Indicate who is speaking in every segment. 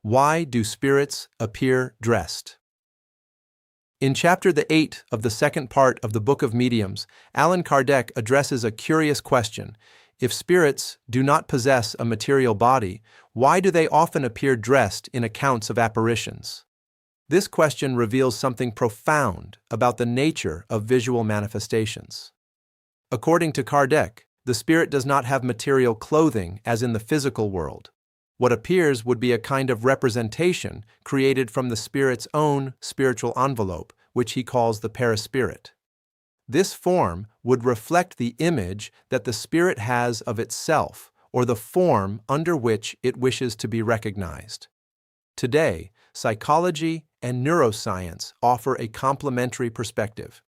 Speaker 1: Why do spirits appear dressed? In chapter 8 of the second part of the Book of Mediums, Allan Kardec addresses a curious question. If spirits do not possess a material body, why do they often appear dressed in accounts of apparitions? This question reveals something profound about the nature of visual manifestations. According to Kardec, the spirit does not have material clothing as in the physical world. What appears would be a kind of representation created from the spirit's own spiritual envelope, which he calls the perispirit. This form would reflect the image that the spirit has of itself, or the form under which it wishes to be recognized. Today, psychology and neuroscience offer a complementary perspective.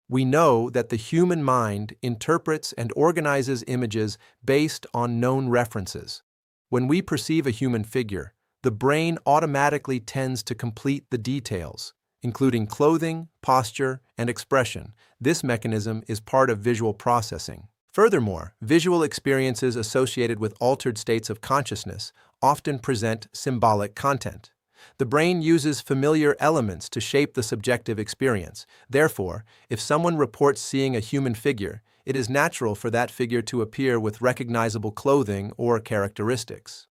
Speaker 1: We know that the human mind interprets and organizes images based on known references. When we perceive a human figure, the brain automatically tends to complete the details, including clothing, posture, and expression. This mechanism is part of visual processing. Furthermore, visual experiences associated with altered states of consciousness often present symbolic content. The brain uses familiar elements to shape the subjective experience. Therefore, if someone reports seeing a human figure, it is natural for that figure to appear with recognizable clothing or characteristics.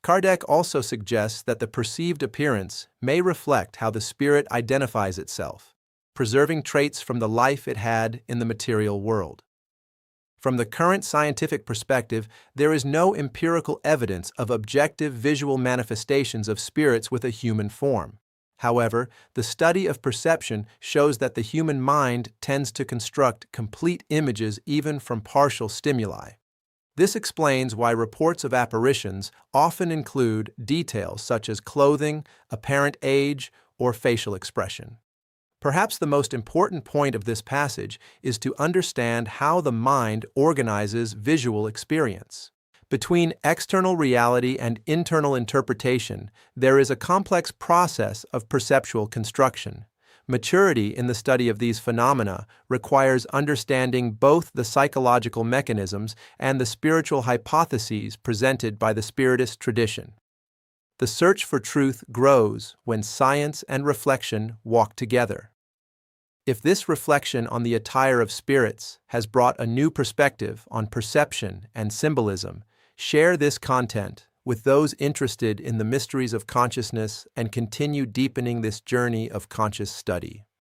Speaker 1: Kardec also suggests that the perceived appearance may reflect how the spirit identifies itself, preserving traits from the life it had in the material world. From the current scientific perspective, there is no empirical evidence of objective visual manifestations of spirits with a human form. However, the study of perception shows that the human mind tends to construct complete images even from partial stimuli. This explains why reports of apparitions often include details such as clothing, apparent age, or facial expression. Perhaps the most important point of this passage is to understand how the mind organizes visual experience. Between external reality and internal interpretation, there is a complex process of perceptual construction. Maturity in the study of these phenomena requires understanding both the psychological mechanisms and the spiritual hypotheses presented by the Spiritist tradition. The search for truth grows when science and reflection walk together. If this reflection on the attire of spirits has brought a new perspective on perception and symbolism, share this content with those interested in the mysteries of consciousness and continue deepening this journey of conscious study.